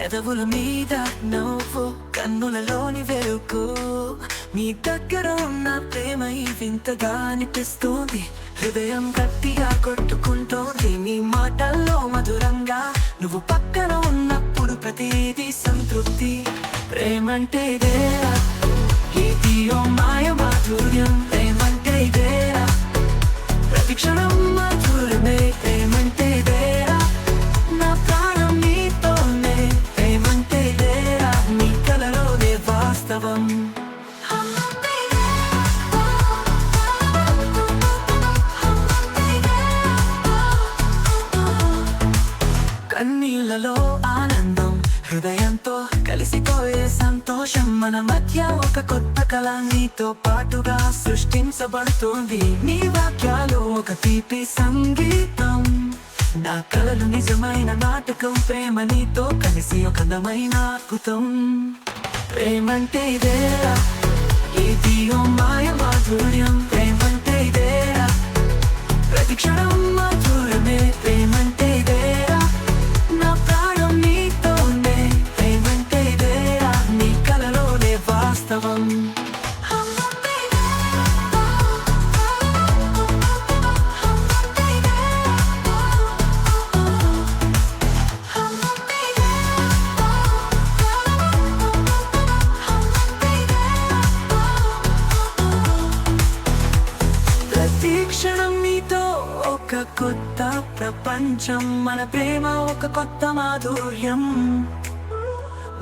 పెదవుల మీద నవ్వు, కన్నులలోని వెలుగు, నీ దగ్గర ఉన్న ప్రేమ ఈ వింతగా అనిపిస్తుంది. హృదయం గట్టిగా కొట్టుకుంటోంది నీ మాటల్లో మధురంగా. నువ్వు పక్కన ఉన్నప్పుడు ప్రతిదీ సంతృప్తి. ప్రేమంటే ఇదేరా, ఇది ఓ మాయ మాధుర్యం. ప్రేమంటే ఇదేరా, ప్రతి క్షణం మధురమే. ప్రేమంటే ఇదేరా, నా ప్రాణం నీతోనే. ప్రేమంటే ఇదేరా, నీ కలలోనే వాస్తవం. కన్నీళ్ళలో ఆనందం, హృదయంతో కలిసిపోయే సంతోషం. మన మధ్య ఒక కొత్త కళ నీతో పాటుగా సృష్టించబడుతోంది. నీ వాక్యాలు ఒక తీపి సంగీతం, నా కలలు నిజమైన నాటకం. ప్రేమ నీతో కలిసి ఒక అందమైన అద్భుతం. ప్రేమంటే ఇదేరా, ఇది ఓ మాయ మాధుర్యం. ప్రేమంటే ఇదేరా, ప్రతి క్షణం మధురమే. ప్రేమంటే ఇదేరా, నా ప్రాణం నీతోనే. ప్రేమంటే ఇదేరా, నీ కలలోనే వాస్తవం. ప్రతి క్షణం నీతో ఒక కొత్త ప్రపంచం. మన ప్రేమ ఒక కొత్త మాధుర్యం.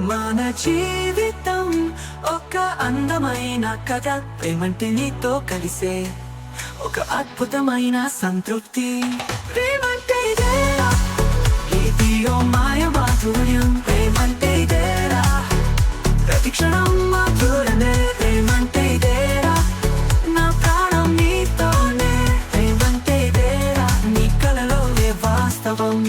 మన జీవితం ఒక అందమైన కథ. ప్రేమంటే నీతో కలిసే ఒక అద్భుతమైన సంతృప్తి. ప్రేమంటే ఇదేరా, ఇది ఓ మాయ మాధుర్యం. ప్రేమంటే ఇదేరా, ప్రతి క్షణం మధురమే. ప్రేమంటే ఇదేరా, నా ప్రాణం నీతోనే. ప్రేమంటే ఇదేరా, నీ కలలోనే వాస్తవం.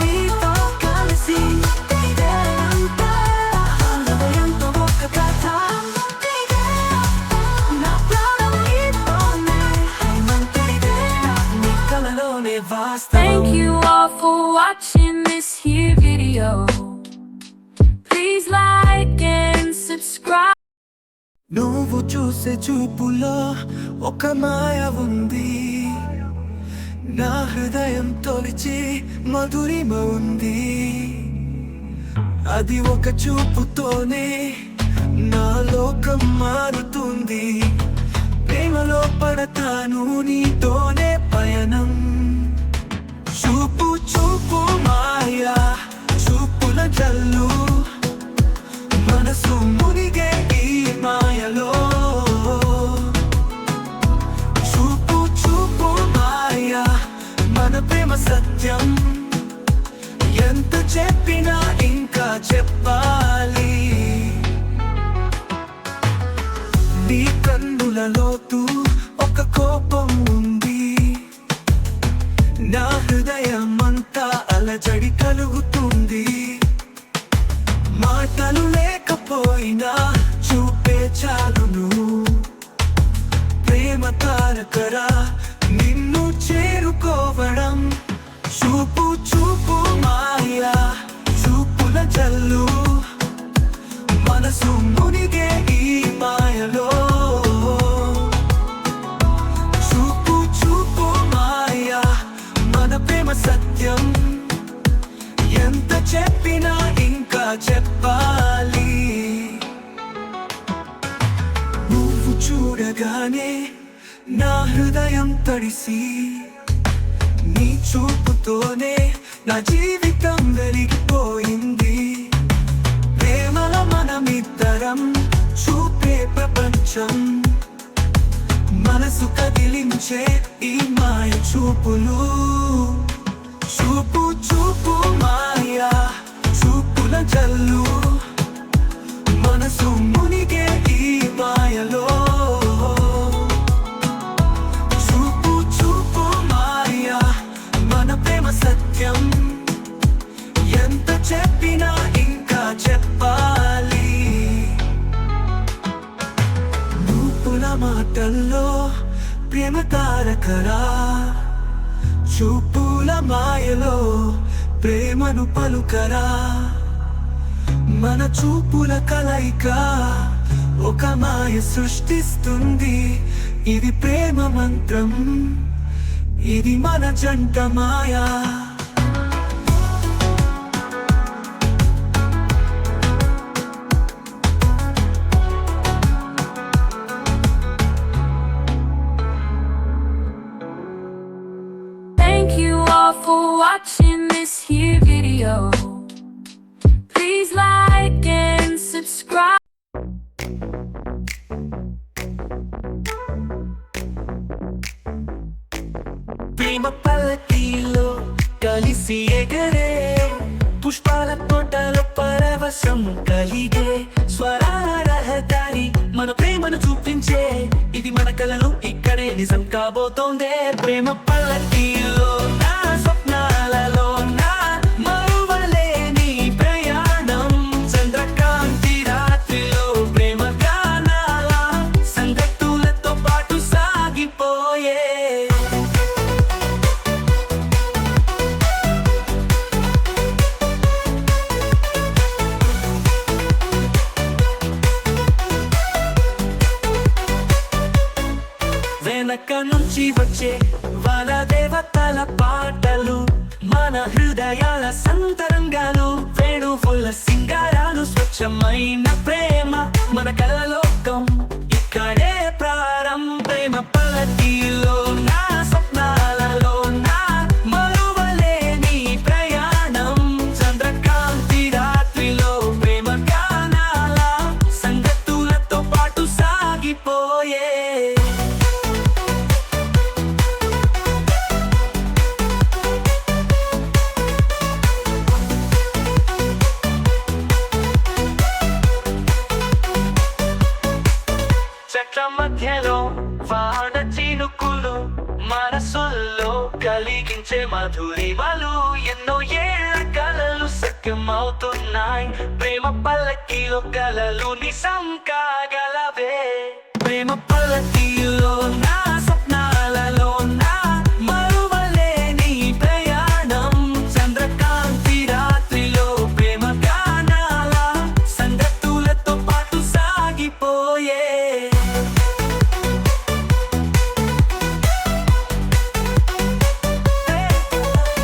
నీతో కలిసి హృదయంతో ఒక కథ. నా ప్రాణం నీతోనే. ప్రేమంటే ఇదేరా, నీ కలలోనే వాస్తవం. Thank you all for watching this here video. Please like and subscribe. నువ్వు చూసే చూపులో ఒక మాయ ఉంది. నా హృదయం తొలిచి మధురిమ ఉంది. అది ఒక చూపుతోనే నా లోకం మారుతుంది. ప్రేమలో పడతాను, నీతోనే పయనం. చూపు చూపు మాయా, చూపుల జల్లు, మనసు మునిగే ఈ మాయలో. చూపు చూపు మాయా, మన ప్రేమ సత్యం. ఎంత చెప్పినా ఇంకా చెప్పాలి. నీ కన్నులలోతూ ఒక కోపం ఉంది. నా హృదయం అంతా అలజడి కలుగుతుంది. మాటలు లేకపోయినా చూపే చాలును. ప్రేమ తారకరా, నిన్ను చేరుకోవడం. చూపు చూపు మాయా, చూపుల జల్లు, మనసు మునిగే ఈ మాయలో. చూపు చూపు మాయా, మన ప్రేమ సత్యం. ఎంత చెప్పినా ఇంకా చెప్పాలి. నువ్వు చూడగానే నా హృదయం తడిసి, నీ చూపుతోనే నా జీవితం వెలిగిపోయింది. ప్రేమల మనమిద్దరం చూపే ప్రపంచం. మనసు కదిలించే ఈ మాయ చూపులు. చూపు చూపు మాయా, చూపుల జల్లు, మనసు మునిగే ఈ మాయలో. చూపు చూపు మాయా, మన ప్రేమ సత్యం. ఎంత చెప్పినా ఇంకా చెప్పాలి. రూపుల మాటల్లో ప్రేమ తారకరా, చూపుల మాయలో ప్రేమను పలుకరా మన చూపుల కలయిక ఒక మాయ సృష్టిస్తుంది ఇది ప్రేమ మంత్రం ఇది మన జంట మాయా Thank you all for watching this here video. Please like and subscribe. ప్రేమ పల్లకీలో కలిసి ఎగరే పుష్పాల తోటలో పరవశం కలిగే స్వరాల రహదారి మన ప్రేమను చూపించే ఇది మన కలలు ఇక్కడే నిజం కాబోతోందే ప్రేమ పల్లకీలో నా స్వప్నాలలో నా మరువలేని ప్రయాణం చంద్రకాంతి రాత్రిలో ప్రేమ గానాల సంగతులతో పాటు సాగిపోయే వెనక నుంచి వచ్చే వన దేవతల పాటలు మన హృదయాల సంతరంగాలు వేణువుల సింగారాలు స్వచ్ఛమైన ప్రేమ మన కలలోకం ఇక్కడే ప్రారంభం ప్రేమ పల్లకీలో నా స్వప్నాలలో నా మరువలేని ప్రయాణం చంద్రకాంతి రాత్రిలో ప్రేమ గానాల సంగతులతో పాటు సాగిపోయే చెట్ల మధ్యలో వాన చినుకులు మనసుల్లో కలిగించే మధురిమలు ఎన్నో ఏళ్ళ కలలు సత్యమవుతున్నాయి ప్రేమ పల్లకీలో కలలు నిజం కాగలవే ప్రేమ పల్లకీలో నా స్వప్నాలలో నా మరువలేని ప్రయాణం చంద్రకాంతి రాత్రిలో ప్రేమ గానాల సంగతులతో పాటు సాగిపోయే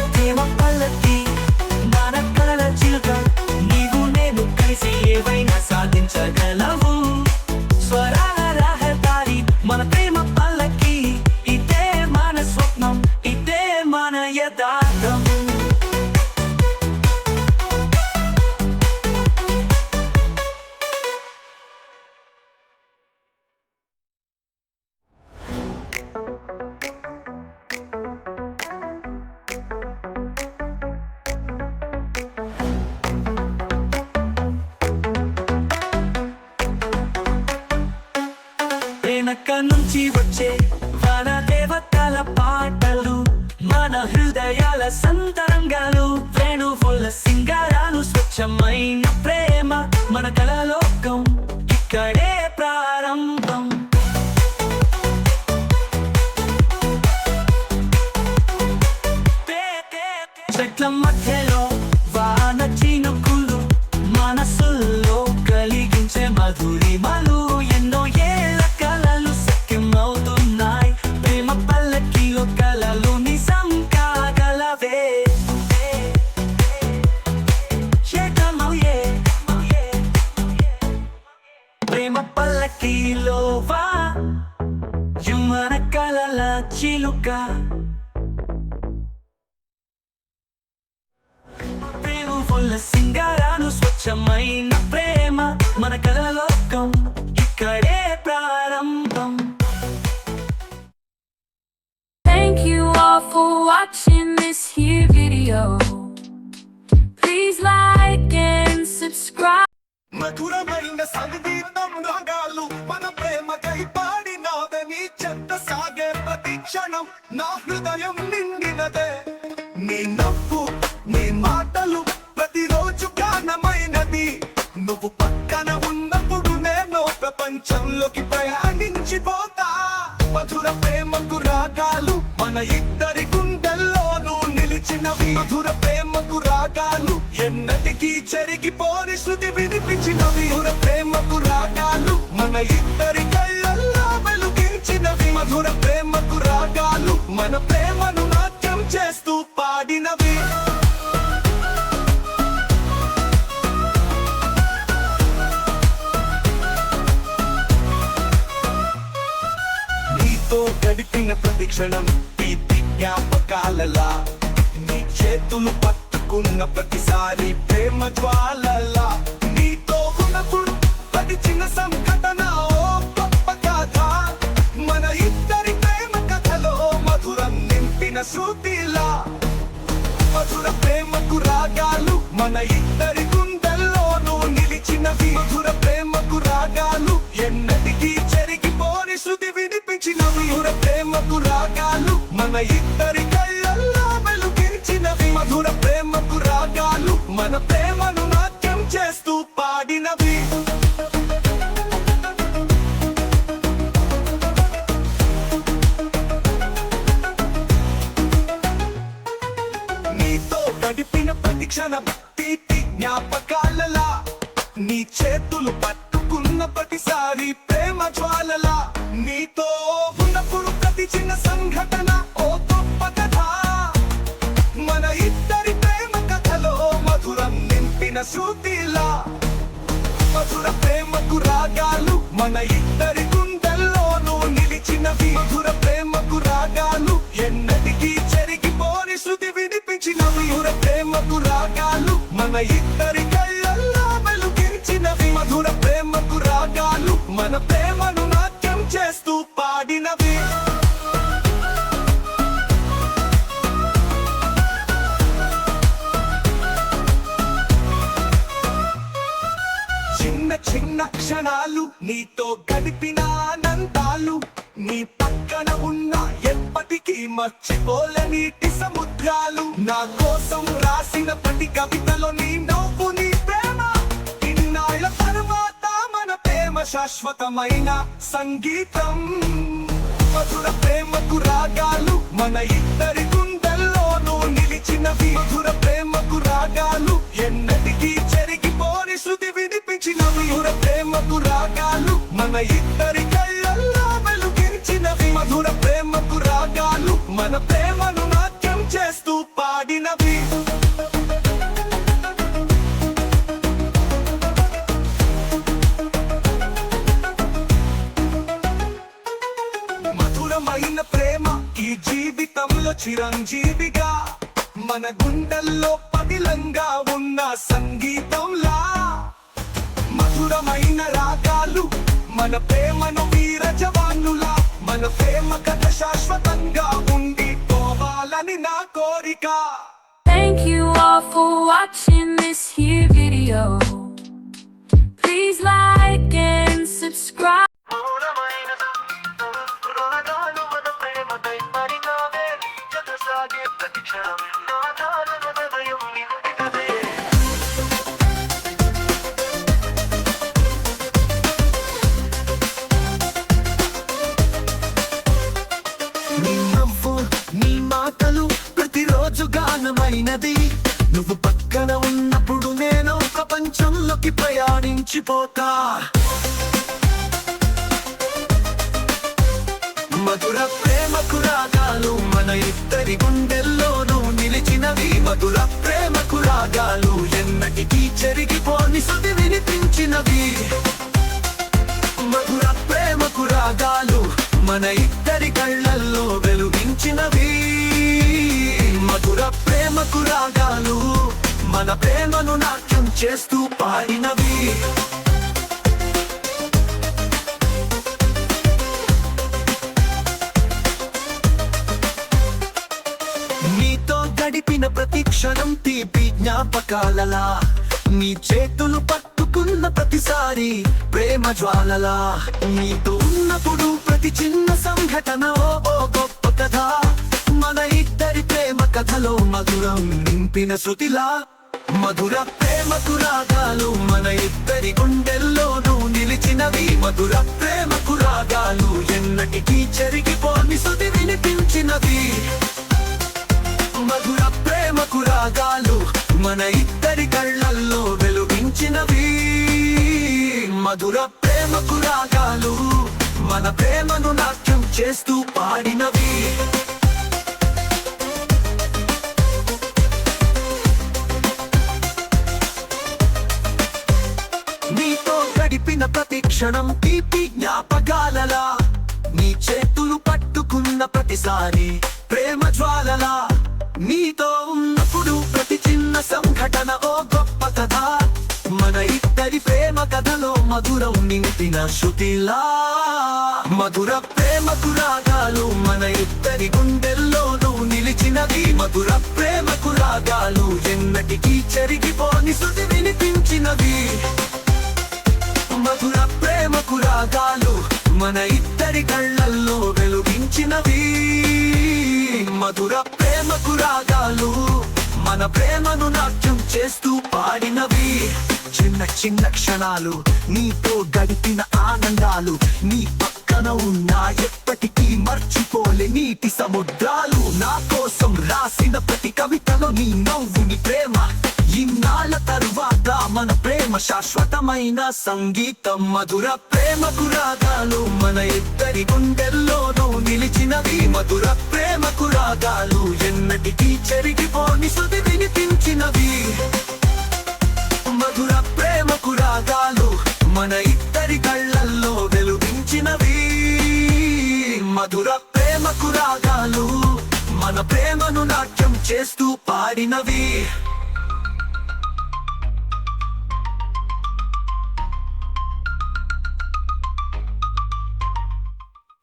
ప్రేమ పల్లకి మన కలల చిలుక నీవు నేను కలిసి ఏవైనా సాధించగలవు స్వరాల రహదారి మన ప్రేమ పల్లకి ఇదే మన స్వప్నం ఇదే మన యథార్థం వెనక నుంచి వచ్చే వన దేవతల పాటలు మన హృదయాల సంతరంగాలు వేణువుల సింగారాలు స్వచ్ఛమైన ప్రేమ మన కలలోకం ఇక్కడే ప్రారంభం చెట్ల మధ్యలో వాన చినుకులు మనసుల్లో కలిగించే మధురిమలు ఎన్నో ఏళ్ళ కలలు సత్యమవుతున్నాయి ప్రేమ పల్లకీలో కలలు నిజం కాగలవే ప్రేమ పల్లకీలో వా మన కలల చిలుక వేణువుల సింగారాలు స్వచ్ఛమైన ప్రేమ మన కలలోకం ఇక్కడే ప్రారంభం Thank you all for watching this here video. Please like and subscribe. మధురమైన సంగీతం రాగాలు మన ప్రేమకై పాడినాదని చెత్త సాగే ప్రతి క్షణం నా హృదయం నిండినదే నీ నవ్వు నీ మాటలు ప్రతిరోజు గానమైనది నువ్వు పక్కన ఉన్నప్పుడు నేను ప్రపంచంలోకి ప్రయాణించిపోతా మధుర ప్రేమకు రాగాలు మన ఇద్దరి గుండెల్లో వినిపించినవి మధుర ప్రేమకు రాగాలు ఎన్నటికీ చెరిగిపోని శృతి వినిపించినవి మధుర ప్రేమకు రాగాలు మన ఇద్దరి కళ్ళల్లో వెలుగించినవి మధుర ప్రేమకు రాగాలు మన ప్రేమను నాట్యం చేస్తూ పాడినవి నీతో గడిపిన ప్రతి క్షణం తీపి జ్ఞాపకాలలా నీ చేతులు పట్టుకున్న ప్రతిసారి ప్రేమ జ్వాలలా నీతో ఉన్నప్పుడు ప్రతి చిన్న సంఘటన ఓ గొప్ప కథ మన ఇద్దరి ప్రేమ కథలో మధురం నింపిన శృతిలా మధుర ప్రేమకు రాగాలు మన ఇద్దరి గుండెల్లోనూ నిలిచినవి మధుర ప్రేమకు రాగాలు ఎన్నటికీ చెరిగిపోని శృతి వినిపించినవి మధుర ప్రేమకు రాగాలు మన ఇద్దరి కళ్ళల్లో వెలుగించినవి మధుర ప్రేమకు రాగాలు మన ప్రేమను నాట్యం చేస్తూ పాడినవి నీతో గడిపిన ప్రతి క్షణం తీపి జ్ఞాపకాలలా నీ చేతులు పట్టుకున్న ప్రతిసారి ప్రేమ జ్వాలలా నీతో ఉన్నప్పుడు ప్రతి చిన్న సంఘటన ఓ గొప్ప కథ మన ఇద్దరి ప్రేమ కథలో మధురం నింపిన శృతిలా మధుర ప్రేమకు రాగాలు మన ఇద్దరి గుండెల్లోనూ నిలిచినవి మధుర ప్రేమకు రాగాలు ఎన్నటికీ చెరిగిపోని శృతి వినిపించినవి మధుర ప్రేమకు రాగాలు మన ఇద్దరి కళ్ళల్లో వెలుగించినవి మధుర ప్రేమకు రాగాలు మన ప్రేమను నాట్యం చేస్తూ పాడినవి చిన్న చిన్న క్షణాలు నీతో గడిపిన ఆనందాలు నీ పక్కన ఉన్న ఎప్పటికీ మర్చిపోలేని సముద్రాలు నా కోసం రాసిన ప్రతి కవితలో నీ నవ్వు నీ ప్రేమ ఇన్నాళ్ళ తర్వాత మన ప్రేమ శాశ్వతమైన సంగీతం మధుర ప్రేమకు రాగాలు మన ఇద్దరి గుండెల్లోనూ నిలిచినవి మధుర ప్రేమకు రాగాలు ఎన్నటికీ చెరిగిపోని శృతి వినిపించినవి మధుర ప్రేమకు రాగాలు మన ఇద్దరి కళ్ళల్లో వెలుగించినవి మధుర ప్రేమకు రాగాలు మన ప్రేమను నాట్యం చేస్తూ పాడినవి మధురమైన ప్రేమ ఈ జీవితంలో చిరంజీవిగా మన గుండెల్లో పదిలంగా ఉన్న సంగీతంలా మధురమైన రాగాలు మన ప్రేమను వీర జవానులా మన ప్రేమ కథ శాశ్వతంగా ఉండి పోవాలని నా కోరిక Thank you all for watching this here video. Please like and subscribe. నీ నవ్వు నీ మాటలు ప్రతిరోజు గానమైనది నువ్వు పక్కన ఉన్నప్పుడు నేను ప్రపంచంలోకి ప్రయాణించిపోతా మధుర ప్రేమకు రాగాలు మన ఇద్దరి గుండెల్లోనూ నిలిచినవి మధుర ప్రేమకు రాగాలు ఎన్నటికీ చెరిగిపోని శృతి వినిపించినవి మధుర ప్రేమకు రాగాలు మన ఇద్దరి కళ్ళల్లో వెలుగించినవి మధుర ప్రేమకు రాగాలు మన ప్రేమను నాట్యం చేస్తూ పాడినవి నీతో గడిపిన ప్రతి క్షణం తీపి జ్ఞాపకాలలా నీ చేతులు పట్టుకున్న ప్రతిసారి ప్రేమ జ్వాలలా నీతో ఉన్నప్పుడు ప్రతి చిన్న సంఘటన ఓ గొప్ప కథ మన ఇద్దరి ప్రేమ కథలో మధురం నింపిన శృతిలా మధుర ప్రేమకు రాగాలు మన ఇద్దరి గుండెల్లోనూ నిలిచినవి మధుర ప్రేమకు రాగాలు ఎన్నటికీ చెరిగిపోని శృతి వినిపించినవి మధుర ప్రేమ మధుర ప్రేమకు రాగాలు మన ప్రేమను నాట్యం చేస్తూ పాడినవి నీతో గడిపిన ప్రతి క్షణం తీపి జ్ఞాపకాలలా నీ చేతులు పట్టుకున్న ప్రతిసారి ప్రేమ జ్వాలలా నీతో ఉన్నప్పుడు ప్రతి చిన్న సంఘటన ఓ గొప్ప కథ మన ఇద్దరి ప్రేమ కథలో మధురం నింపిన శృతిలా మధుర ప్రేమకు రాగాలు మన ఇద్దరి గుండెల్లోనూ నిలిచినవి మధుర ప్రేమకు రాగాలు ఎన్నటికీ చెరిగిపోని శృతి వినిపించినవి మధుర ప్రేమకు రాగాలు మన ఇద్దరి కళ్ళల్లో వెలుగించినవి మధుర ప్రేమకు రాగాలు మన ప్రేమను నాట్యం చేస్తూ పాడినవి చిన్న చిన్న క్షణాలు నీతో గడిపిన ఆనందాలు నీ పక్కన ఉన్నా ఎప్పటికీ మర్చిపోలే నీటి సముద్రాలు నా కోసం రాసిన ప్రతి కవితలో నీ నవ్వు నీ ప్రేమ ఇన్నాళ్ళ తరువాత మన ప్రేమ శాశ్వతమైన సంగీతం మధుర ప్రేమకు రాగాలు మన ఇద్దరి గుండెల్లోనూ నిలిచినవి మధుర ప్రేమకు రాగాలు ఎన్నటికీ చెరిగిపోని శృతి వినిపించినవి మధుర ప్రేమకు రాగాలు మన ఇద్దరి కళ్ళల్లో వెలుగించినవి మధుర ప్రేమకు రాగాలు మన ప్రేమను నాట్యం చేస్తూ పాడినవి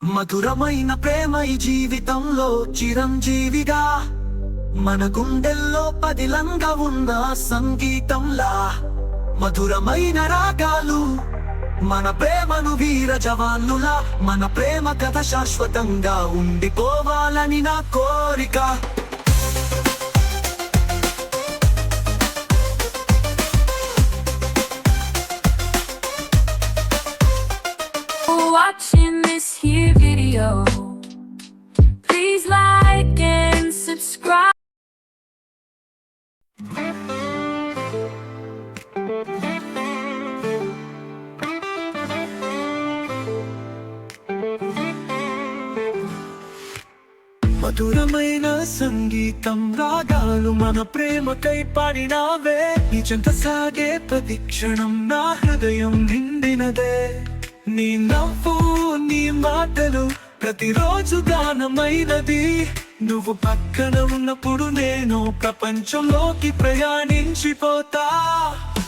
మధురమైన ప్రేమ ఈ జీవితంలో చిరంజీవిగా మన గుండెల్లో పదిలంగా ఉన్న సంగీతంలా మధురమైన రాగాలు మన ప్రేమను వీర జవాన్లులా మన ప్రేమ కథ శాశ్వతంగా ఉండిపోవాలని నా కోరిక Watching this here video, please like and subscribe. మధురమైన సంగీతం రాగాలు మన ప్రేమకై పాడినావే నీ చెంత సాగే ప్రతి క్షణం నా హృదయం నిండినదే నీ నవ్వు నీ మాటలు ప్రతిరోజు గానమైనది నువ్వు పక్కన ఉన్నప్పుడు నేను ప్రపంచంలోకి ప్రయాణించిపోతా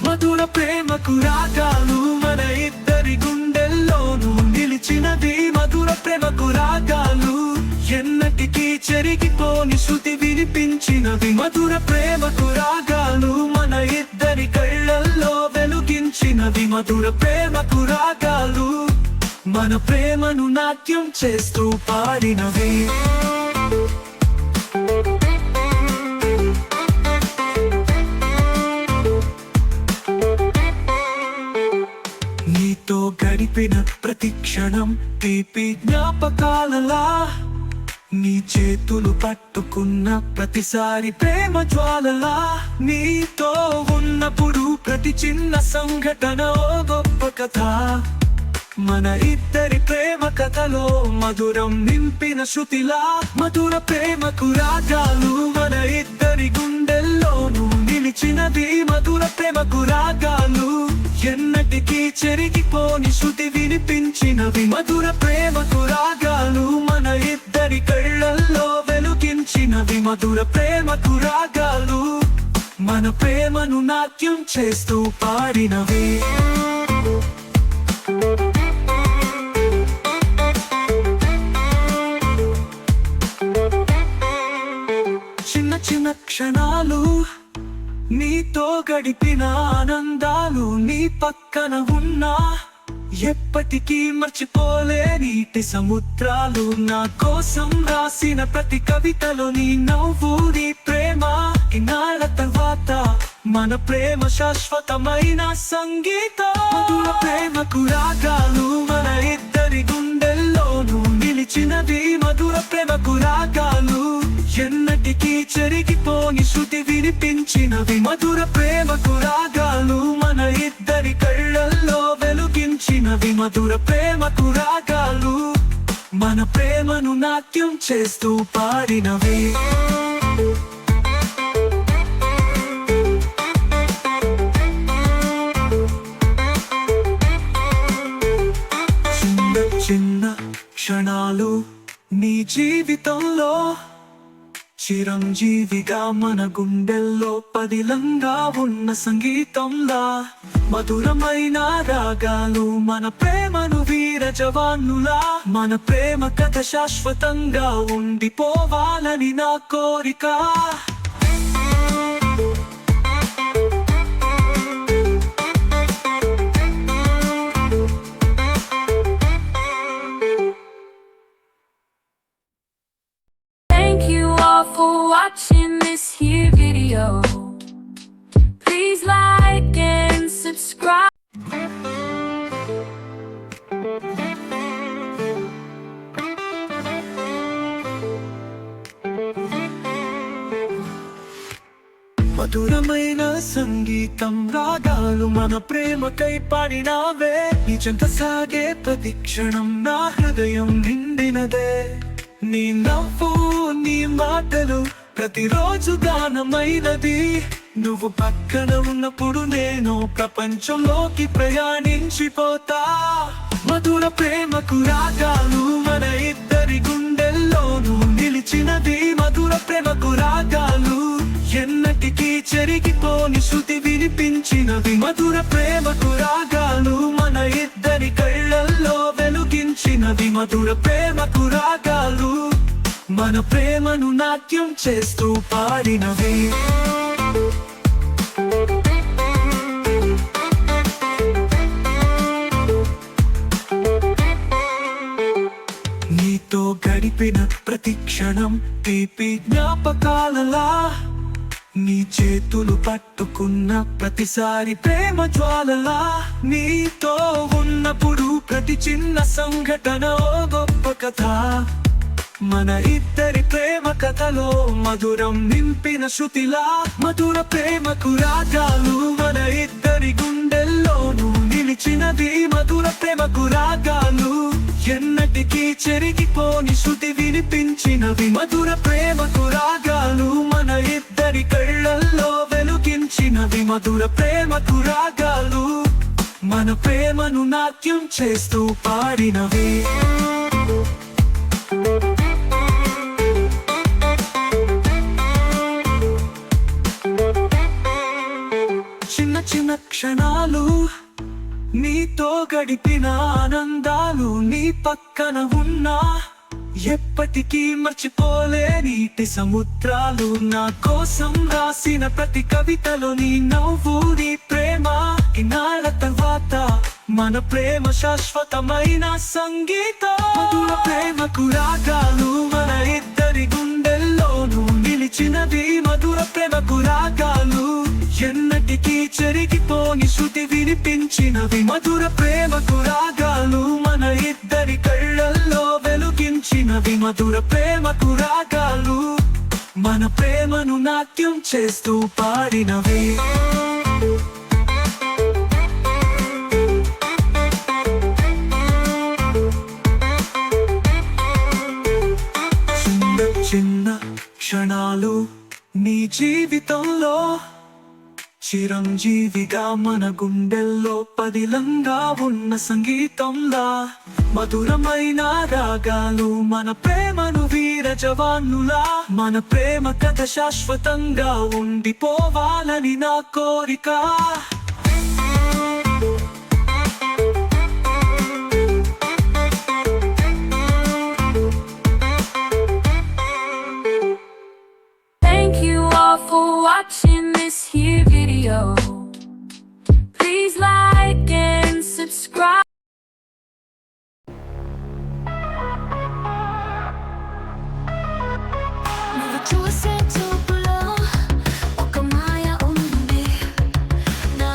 మధుర ప్రేమకు రాగాలు మన ఇద్దరి గుండెల్లోనూ నిలిచినది మధుర ప్రేమకు రాగాలు ఎన్నటికీ చెరిగిపోని శృతి వినిపించినవి మధుర ప్రేమకు రాగాలు మన ఇద్దరి కళ్ళల్లో వెలుగించినవి మధుర ప్రేమకు రాగాలు మన ప్రేమను నాట్యం చేస్తూ పాడినవి నీతో గడిపిన ప్రతి క్షణం తీపి జ్ఞాపకాలలా నీ చేతులు పట్టుకున్న ప్రతిసారి ప్రేమ జ్వాలలా నీతో ఉన్నప్పుడు ప్రతి చిన్న సంఘటన ఓ గొప్ప కథ మన ఇద్దరి ప్రేమ కథలో మధురం నింపిన శృతిలా మధుర ప్రేమకు రాగాలు మన ఇద్దరి గుండెల్లోనూ నిలిచినది మధుర ప్రేమకు రాగాలు ఎన్నటికీ చెరిగిపోని శృతి వినిపించినవి మధుర ప్రేమకు రాగాలు మన ఇద్దరి కళ్ళల్లో వెలుగించినవి మధుర ప్రేమకు రాగాలు మన ప్రేమను నాట్యం చేస్తూ పాడినవి చిన్న చిన్న క్షణాలు నీతో గడిపిన ఆనందాలు నీ పక్కన ఉన్నా ఎప్పటికీ మర్చిపోలే నీటి సముద్రాలు నా కోసం రాసిన ప్రతి కవితలో నీ నవ్వు నీ ప్రేమ ఇన్నాళ్ళ తర్వాత మన ప్రేమ శాశ్వతమైన సంగీతం మధుర ప్రేమకు రాగాలు మన ఇద్దరి గుండెల్లోనూ నిలిచినది మధుర ప్రేమకు రాగాలు ఎన్నటికీ చెరిగిపోని శృతి వినిపించినవి మధుర ప్రేమకు రాగాలు మన ఇద్దరి కళ్ళల్లో వెలుగించినవి మించినవి మధుర ప్రేమకు రాగాలు మన ప్రేమను నాట్యం చేస్తూ పాడినవి చిన్న చిన్న క్షణాలు నీ జీవితంలో చిరంజీవిగా మన గుండెల్లో పదిలంగా ఉన్న సంగీతంలా మధురమైన రాగాలు మన ప్రేమను వీర జవాన్నులా మన ప్రేమ కథ శాశ్వతంగా ఉండిపోవాలని నా కోరిక Thank you all for watching this here video. Please like and subscribe. మధురమైన సంగీతం రాగాలు మన ప్రేమకై పాడినావే నీ చెంత సాగే ప్రతి క్షణం నా హృదయం నిండినదే నీ నవ్వు నీ మాటలు ప్రతిరోజు గానమైనది నువ్వు పక్కన ఉన్నప్పుడు నేను ప్రపంచంలోకి ప్రయాణించిపోతా మధుర ప్రేమకు రాగాలు మన ఇద్దరి గుండెల్లోనూ నిలిచినది మధుర ప్రేమకు రాగాలు ఎన్నటికీ చెరిగిపోని శృతి వినిపించినవి మధుర ప్రేమకు రాగాలు మన ఇద్దరి కళ్ళల్లో వెలుగించినవి మధుర ప్రేమకు రాగాలు మన ప్రేమను నాట్యం చేస్తూ పాడినవి నీతో గడిపిన ప్రతి క్షణం తీపి జ్ఞాపకాలలా నీ చేతులు పట్టుకున్న ప్రతిసారి ప్రేమ జ్వాలలా నీతో ఉన్నప్పుడు ప్రతి చిన్న సంఘటన ఓ గొప్ప కథ మన ఇద్దరి ప్రేమ కథలో మధురం నింపిన శృతిలా మధుర ప్రేమకు రాగాలు మన ఇద్దరి గుండెల్లోనూ నిలిచినది మధుర ప్రేమకు రాగాలు ఎన్నటికీ చెరిగిపోని శృతి వినిపించినవి మధుర ప్రేమకు రాగాలు మన ఇద్దరి కళ్ళల్లో వెలుగించినవి మధుర ప్రేమకు రాగాలు మన ప్రేమను నాట్యం చేస్తూ పాడినవి చిన్న చిన్న క్షణాలు నీతో గడిపిన ఆనందాలు నీ పక్కన ఉన్నా ఎప్పటికీ మర్చిపోలే నీటి సముద్రాలు నా కోసం రాసిన ప్రతి కవితలో నీ నవ్వు నీ ప్రేమ ఇన్నాళ్ళ తర్వాత మన ప్రేమ శాశ్వతమైన సంగీతం మధుర ప్రేమకు రాగాలు మన ఇద్దరి గుండెల్లోనూ నిలిచినది మధుర ప్రేమకు రాగాలు ఎన్నటికీ చెరిగిపోని శృతి వినిపించినవి మధుర ప్రేమకు రాగాలు మన ఇద్దరి కళ్ళల్లో వెలుగించినవి మధుర ప్రేమకు రాగాలు మన ప్రేమను నాట్యం చేస్తూ పాడినవి చిన్న చిన్న క్షణాలు నీ జీవితంలో చిరంజీవిగా మన గుండెల్లో పదిలంగా ఉన్న సంగీతంలా మధురమైన రాగాలు మన ప్రేమను వీర జవాన్నులా మన ప్రేమ కథ శాశ్వతంగా ఉండిపోవాలని నా కోరిక Thank you all for watching this here video. Please like and subscribe. నువ్వు చూసే చూపులో ఒక మాయ ఉంది నా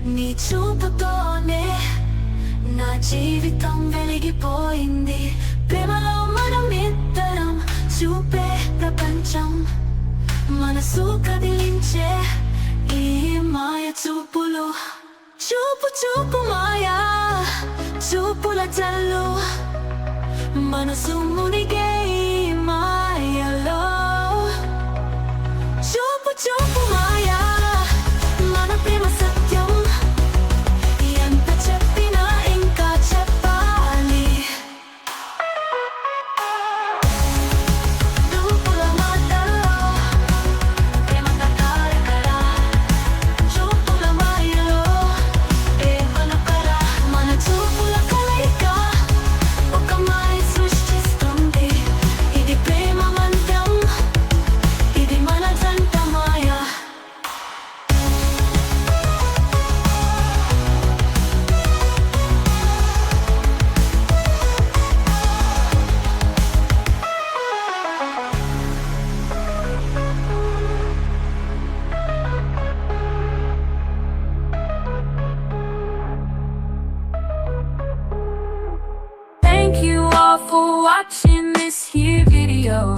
నీ చూపుతోనే నా జీవితం వెలిగిపోయింది ప్రేమలో మనం ఇద్దరం చూపే ప్రపంచం మనసు కదిలించే ఈ మాయ చూపులు చూపు చూపు మాయా చూపుల చల్లు మనసు మునిగే ఈ మాయలో చూపు చూపు మాయా మన ప్రేమ సత్యం ఎంత చెప్పినా ఇంకా చెప్పాలి చూపుల మాటల్లో ప్రేమ కథారకరా చూపుల మాయలో ప్రేమనకరా మన చూపుల కలయిక ఒక మాయ సృష్టిస్తుంది ఇది ప్రేమ మంత్రం ఇది మన జంట మాయ Thank you all for watching this here video.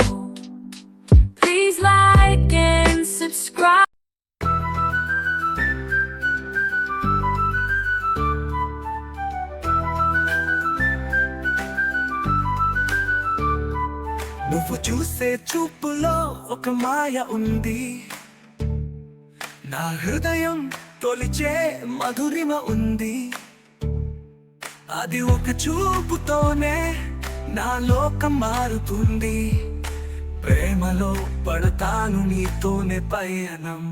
Please like and subscribe. నువ్వు చూసే చూపులో ఒక మాయ ఉంది నా హృదయం తొలిచే మధురిమ ఉంది అది ఒక చూపుతోనే నా లోకం మారుతుంది ప్రేమలో పడతాను నీతోనే పయనం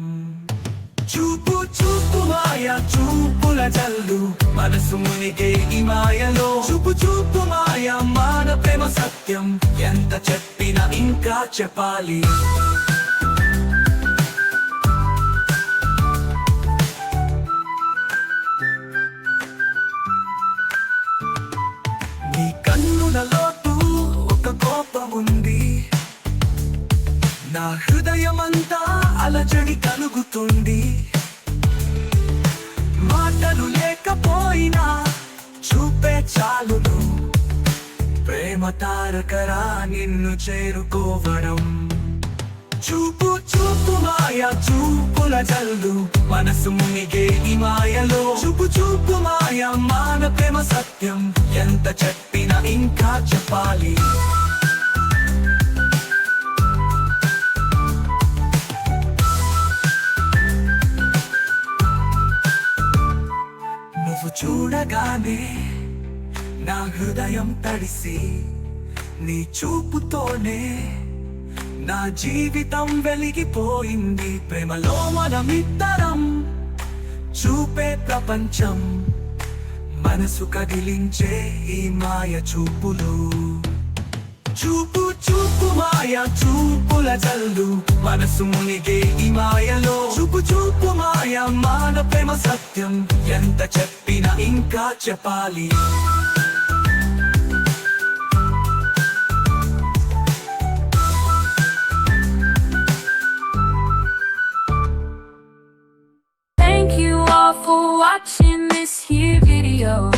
చూపు చూపు మాయ చూపుల జల్లు మనసు మునిగే ఈ మాయలో చూపు చూపు మాయ మన ప్రేమ సత్యం ఎంత చెప్పినా ఇంకా చెప్పాలి నీ కన్నులలోతూ ఒక కోపం ఉంది నా హృదయమంతా అలజడి కలుగుతుంది మాటలు లేకపోయినా చూపే చాలును ప్రేమ తారకరా నిన్ను చేరుకోవడం చూపు చూపు మాయ చూపుల జల్లు మనసు మునిగే ఈ మాయలో చూపు చూపు మాయ మన ప్రేమ సత్యం ఎంత చెప్పినా ఇంకా చెప్పాలి నువ్వు చూడగానే నా హృదయం తడిసి నీ చూపుతోనే నా జీవితం వెలిగిపోయింది ప్రేమలో మనమిద్దరం చూపే ప్రపంచం మనసు కదిలించే ఈ మాయ చూపులు చూపు చూపు మాయ చూపుల జల్లు మనసు మునిగే ఈ మాయలో చూపు చూపు మాయ మన ప్రేమ సత్యం ఎంత చెప్పినా ఇంకా చెప్పాలి Thank you all for watching this here video.